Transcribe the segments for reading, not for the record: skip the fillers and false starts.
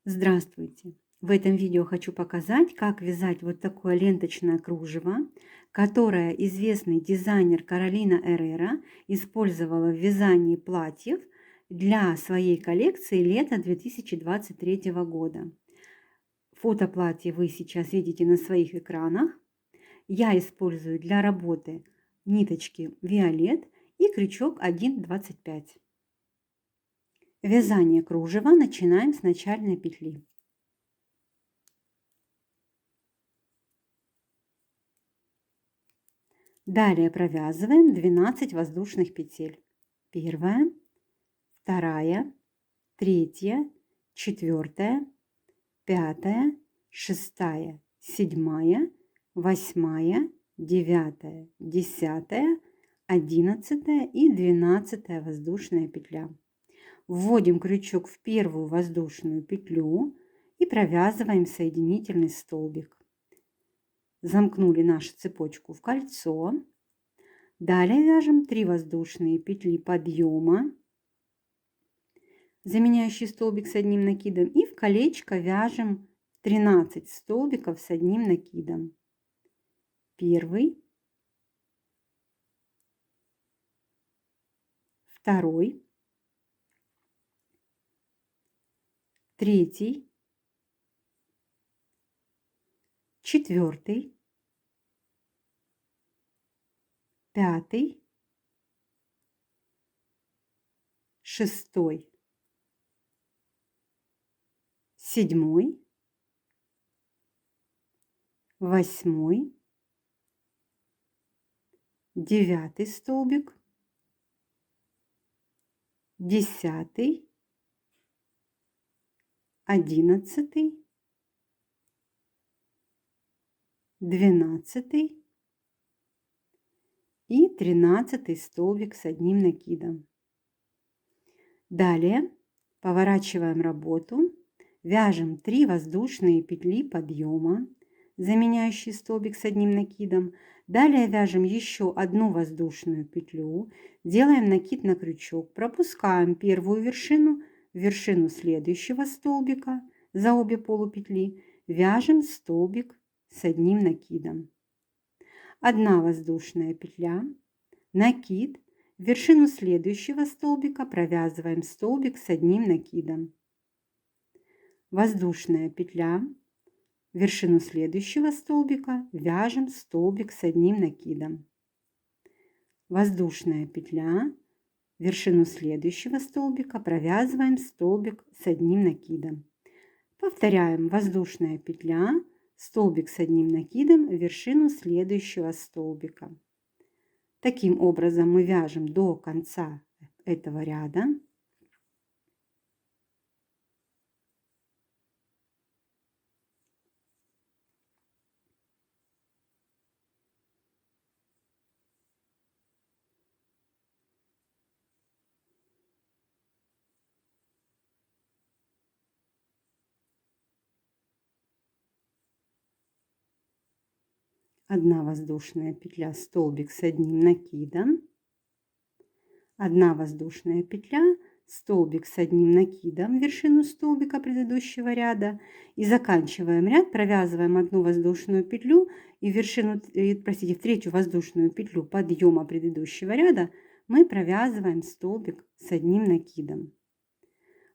Здравствуйте! В этом видео хочу показать, как вязать вот такое ленточное кружево, которое известный дизайнер Каролина Эррера использовала в вязании платьев для своей коллекции лета 2023 года. Фото платья вы сейчас видите на своих экранах. Я использую для работы ниточки Виолет и крючок 1,25. Вязание кружева начинаем с начальной петли. Далее провязываем 12 воздушных петель. Первая, вторая, третья, четвертая, пятая, шестая, седьмая, восьмая, девятая, десятая, 11 и 12 воздушная петля. Вводим крючок в первую воздушную петлю и провязываем соединительный столбик. Замкнули нашу цепочку в кольцо. Далее вяжем 3 воздушные петли подъема, заменяющий столбик с одним накидом, и в колечко вяжем 13 столбиков с одним накидом. Первый, второй, третий, четвертый, пятый, шестой, седьмой, восьмой, девятый столбик, 10, 11, 12 и 13 столбик с одним накидом. Далее поворачиваем работу, вяжем 3 воздушные петли подъема, заменяющий столбик с одним накидом. Далее вяжем еще одну воздушную петлю, делаем накид на крючок, пропускаем первую вершину в вершину следующего столбика за обе полупетли, вяжем столбик с одним накидом. Одна воздушная петля, накид, в вершину следующего столбика провязываем столбик с одним накидом. Воздушная петля, в вершину следующего столбика вяжем столбик с одним накидом. Воздушная петля, в вершину следующего столбика провязываем столбик с одним накидом. Повторяем: воздушная петля, столбик с одним накидом в вершину следующего столбика. Таким образом мы вяжем до конца этого ряда. Одна воздушная петля, столбик с одним накидом, одна воздушная петля, столбик с одним накидом в вершину столбика предыдущего ряда, и заканчиваем ряд, провязываем одну воздушную петлю и в вершину, простите, в третью воздушную петлю подъема предыдущего ряда мы провязываем столбик с одним накидом.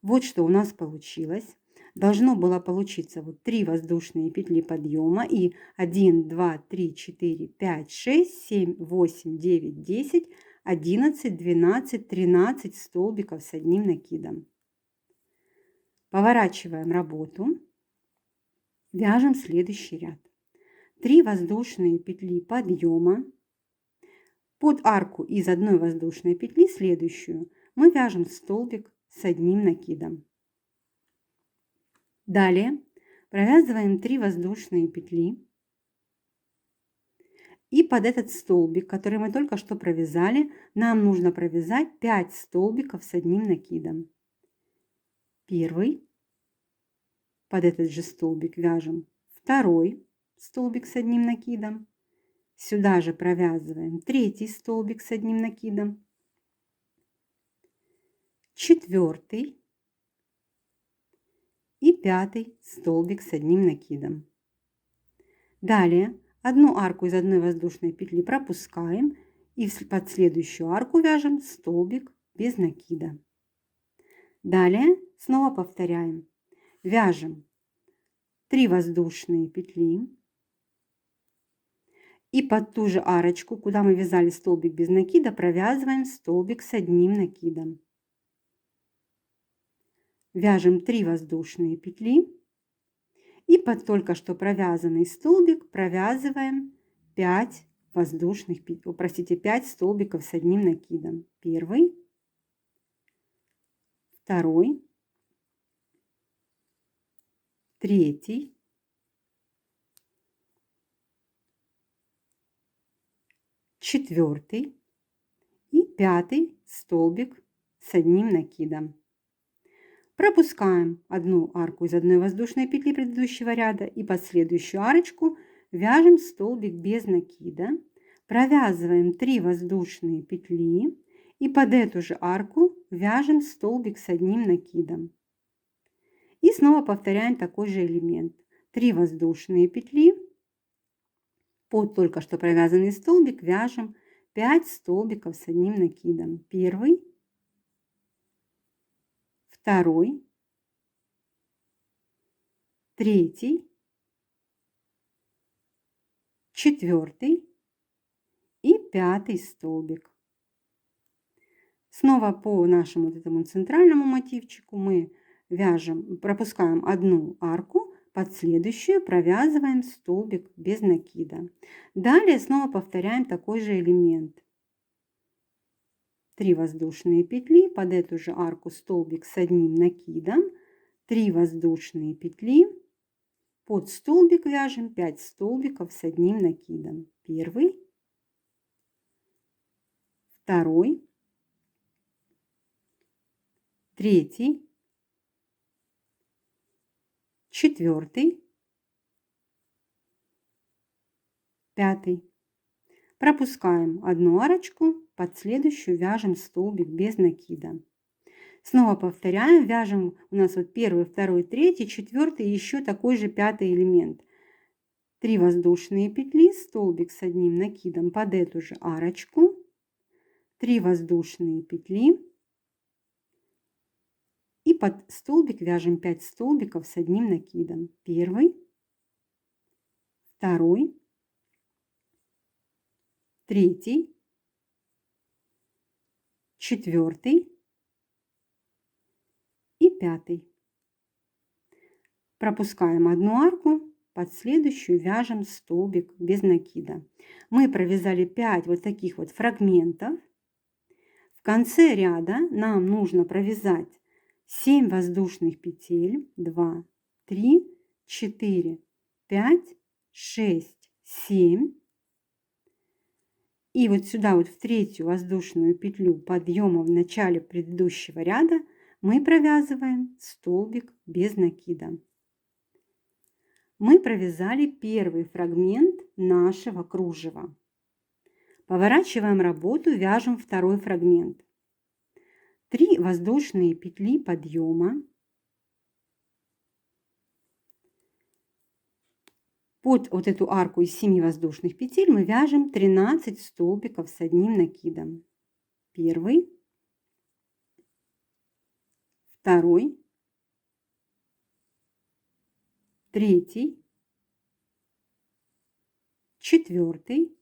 Вот что у нас получилось. Должно было получиться вот 3 воздушные петли подъема и 1, 2, 3, 4, 5, 6, 7, 8, 9, 10, 11, 12, 13 столбиков с одним накидом. Поворачиваем работу, вяжем следующий ряд. 3 воздушные петли подъема, под арку из одной воздушной петли следующую мы вяжем столбик с одним накидом. Далее провязываем 3 воздушные петли и под этот столбик, который мы только что провязали, нам нужно провязать 5 столбиков с одним накидом. Первый, под этот же столбик вяжем второй столбик с одним накидом, сюда же провязываем третий столбик с одним накидом, четвертый и пятый столбик с одним накидом. Далее одну арку из одной воздушной петли пропускаем и под следующую арку вяжем столбик без накида. Далее снова повторяем. Вяжем 3 воздушные петли и под ту же арочку, куда мы вязали столбик без накида, провязываем столбик с одним накидом. Вяжем 3 воздушные петли и под только что провязанный столбик провязываем 5 воздушных петель, простите, 5 столбиков с одним накидом. Первый, второй, третий, четвертый и пятый столбик с одним накидом. Пропускаем одну арку из одной воздушной петли предыдущего ряда и под следующую арочку вяжем столбик без накида, провязываем 3 воздушные петли и под эту же арку вяжем столбик с одним накидом. И снова повторяем такой же элемент. 3 воздушные петли, под только что провязанный столбик вяжем 5 столбиков с одним накидом. Первый, второй, третий, четвертый и пятый столбик. Снова по нашему вот этому центральному мотивчику мы вяжем, пропускаем одну арку, под следующую провязываем столбик без накида. Далее снова повторяем такой же элемент. 3 воздушные петли, под эту же арку столбик с одним накидом, 3 воздушные петли, под столбик вяжем 5 столбиков с одним накидом. Первый, второй, третий, четвертый, пятый. Пропускаем одну арочку, под следующую вяжем столбик без накида. Снова повторяем, вяжем у нас вот первый, второй, третий, четвертый и еще такой же пятый элемент. 3 воздушные петли, столбик с одним накидом под эту же арочку, 3 воздушные петли и под столбик вяжем 5 столбиков с одним накидом. Первый, второй, третий, четвертый и пятый. Пропускаем одну арку, под следующую вяжем столбик без накида. Мы провязали 5 вот таких вот фрагментов. В конце ряда нам нужно провязать 7 воздушных петель. 2, 3, 4, 5, 6, 7. И вот сюда вот в третью воздушную петлю подъема в начале предыдущего ряда мы провязываем столбик без накида. Мы провязали первый фрагмент нашего кружева. Поворачиваем работу, вяжем второй фрагмент. 3 воздушные петли подъема. Под вот эту арку из 7 воздушных петель мы вяжем 13 столбиков с одним накидом. Первый, второй, третий, четвертый,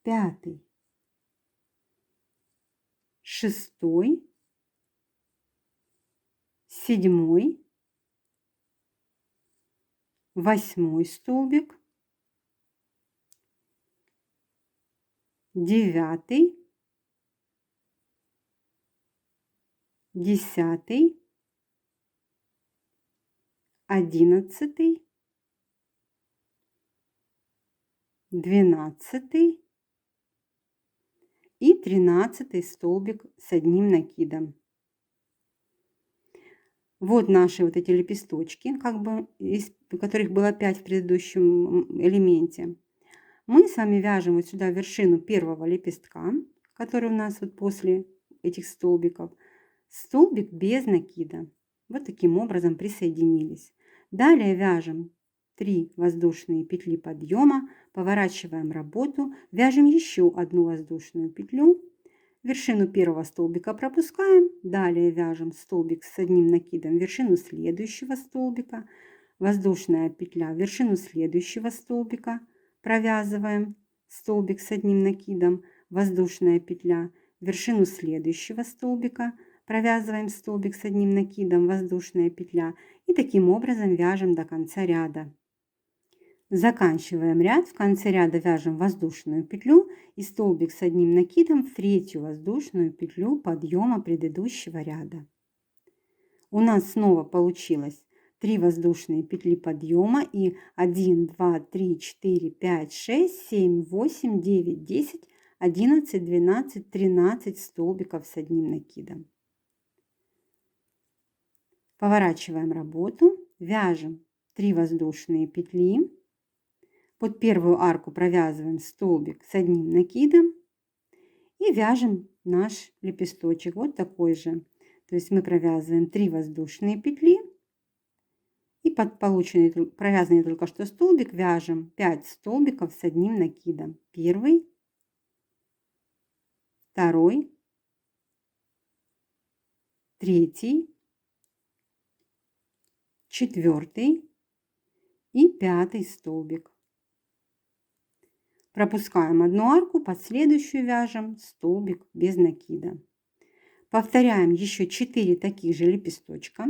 пятый, шестой, седьмой, 8 столбик, 9, 10, 11, 12 и 13 столбик с одним накидом. Вот наши вот эти лепесточки, как бы, из которых было 5 в предыдущем элементе. Мы с вами вяжем вот сюда вершину первого лепестка, который у нас вот после этих столбиков, столбик без накида. Вот таким образом присоединились. Далее вяжем 3 воздушные петли подъема, поворачиваем работу, вяжем еще одну воздушную петлю, вершину первого столбика пропускаем, далее вяжем столбик с одним накидом, вершину следующего столбика, воздушная петля, вершину следующего столбика, провязываем столбик с одним накидом, воздушная петля, вершину следующего столбика, провязываем столбик с одним накидом, воздушная петля и таким образом вяжем до конца ряда. Заканчиваем ряд, в конце ряда вяжем воздушную петлю и столбик с одним накидом в третью воздушную петлю подъема предыдущего ряда. У нас снова получилось 3 воздушные петли подъема и 1, 2, 3, 4, 5, 6, 7, 8, 9, 10, 11, 12, 13 столбиков с одним накидом. Поворачиваем работу, вяжем 3 воздушные петли. Под первую арку провязываем столбик с одним накидом и вяжем наш лепесточек вот такой же. То есть мы провязываем 3 воздушные петли и под полученный провязанный только что столбик вяжем 5 столбиков с одним накидом. Первый, второй, третий, четвертый и пятый столбик. Пропускаем одну арку, под следующую вяжем столбик без накида. Повторяем еще 4 таких же лепесточка.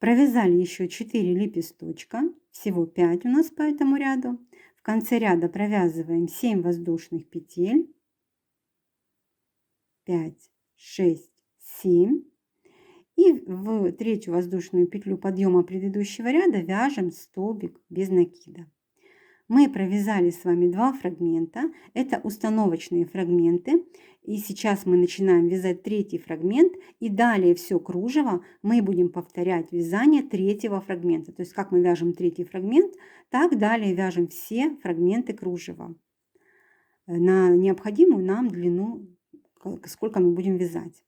Провязали еще 4 лепесточка, всего 5 у нас по этому ряду. В конце ряда провязываем 7 воздушных петель. 5, 6, 7. И в третью воздушную петлю подъема предыдущего ряда вяжем столбик без накида. Мы провязали с вами 2 фрагмента, это установочные фрагменты, и сейчас мы начинаем вязать третий фрагмент, и далее все кружево мы будем повторять вязание третьего фрагмента. То есть как мы вяжем третий фрагмент, так далее вяжем все фрагменты кружева на необходимую нам длину, сколько мы будем вязать.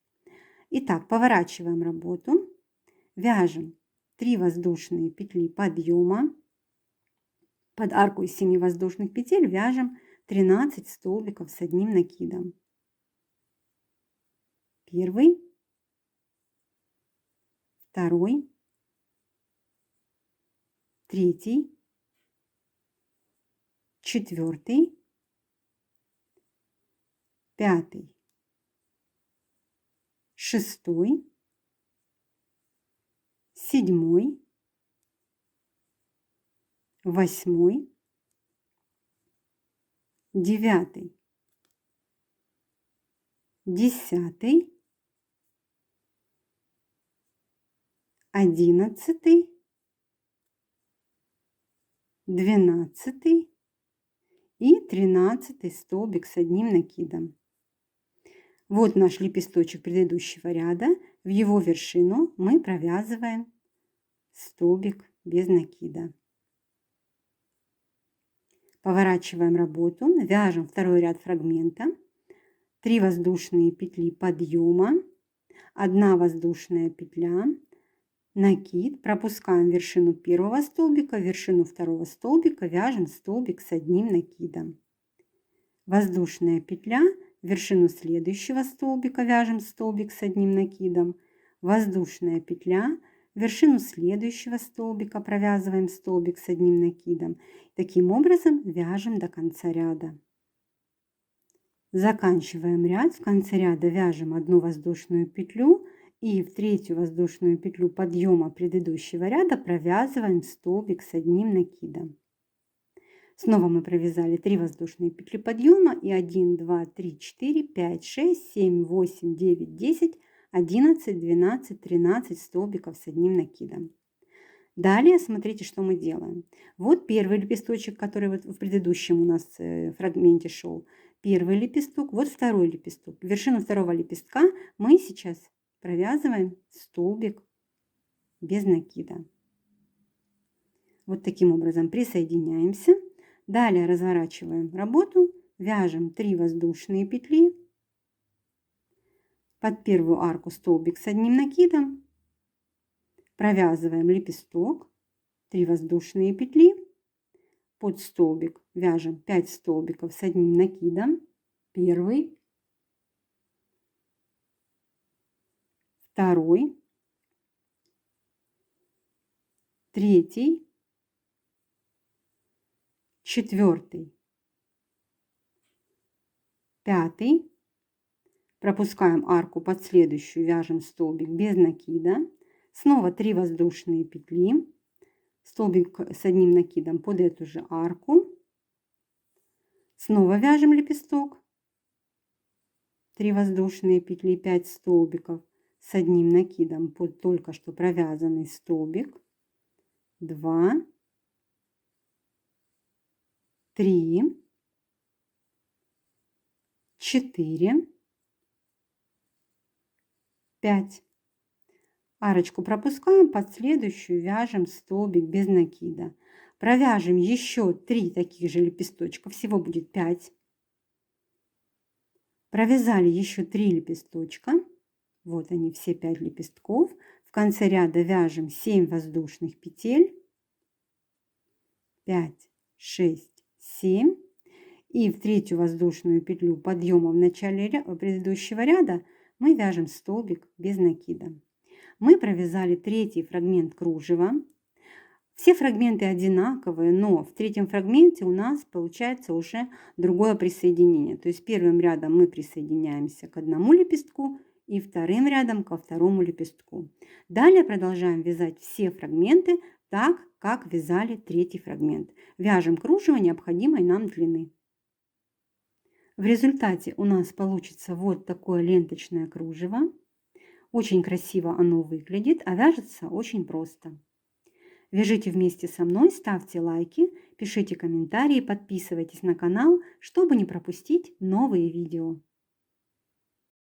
Итак, поворачиваем работу, вяжем 3 воздушные петли подъема. Под арку из 7 воздушных петель вяжем 13 столбиков с одним накидом. Первый, второй, третий, четвертый, пятый, шестой, седьмой, 8, 9, 10, 11, 12 и 13 столбик с одним накидом. Вот наш лепесточек предыдущего ряда. В его вершину мы провязываем столбик без накида. Поворачиваем работу, вяжем второй ряд фрагмента, 3 воздушные петли подъема, 1 воздушная петля, накид, пропускаем вершину первого столбика, вершину второго столбика, вяжем столбик с одним накидом. Воздушная петля, вершину следующего столбика вяжем столбик с одним накидом, воздушная петля, вершину следующего столбика провязываем столбик с одним накидом. Таким образом вяжем до конца ряда. Заканчиваем ряд. В конце ряда вяжем 1 воздушную петлю и в третью воздушную петлю подъема предыдущего ряда провязываем столбик с одним накидом. Снова мы провязали 3 воздушные петли подъема и 1, 2, 3, 4, 5, 6, 7, 8, 9, 10, 11, 12, 13 столбиков с одним накидом. Далее смотрите, что мы делаем. Вот первый лепесточек, который вот в предыдущем у нас фрагменте шел. Первый лепесток, вот второй лепесток. В вершину второго лепестка мы сейчас провязываем столбик без накида. Вот таким образом присоединяемся. Далее разворачиваем работу, вяжем 3 воздушные петли, Под первую арку столбик с одним накидом, провязываем лепесток, 3 воздушные петли, под столбик вяжем 5 столбиков с одним накидом, первый, второй, третий, четвертый, пятый. Пропускаем арку под следующую, вяжем столбик без накида. Снова 3 воздушные петли, столбик с одним накидом под эту же арку. Снова вяжем лепесток, 3 воздушные петли, 5 столбиков с одним накидом под только что провязанный столбик. 2, 3, 4, 5. Арочку пропускаем, под следующую вяжем столбик без накида. Провяжем еще 3 таких же лепесточка, всего будет 5. Провязали еще 3 лепесточка. Вот они, все 5 лепестков. В конце ряда вяжем 7 воздушных петель. 5, 6, 7. И в третью воздушную петлю подъема в начале предыдущего ряда мы вяжем столбик без накида. Мы провязали третий фрагмент кружева. Все фрагменты одинаковые, но в третьем фрагменте у нас получается уже другое присоединение. То есть первым рядом мы присоединяемся к одному лепестку и вторым рядом ко второму лепестку. Далее продолжаем вязать все фрагменты так, как вязали третий фрагмент. Вяжем кружево необходимой нам длины. В результате у нас получится вот такое ленточное кружево. Очень красиво оно выглядит, а вяжется очень просто. Вяжите вместе со мной, ставьте лайки, пишите комментарии, подписывайтесь на канал, чтобы не пропустить новые видео.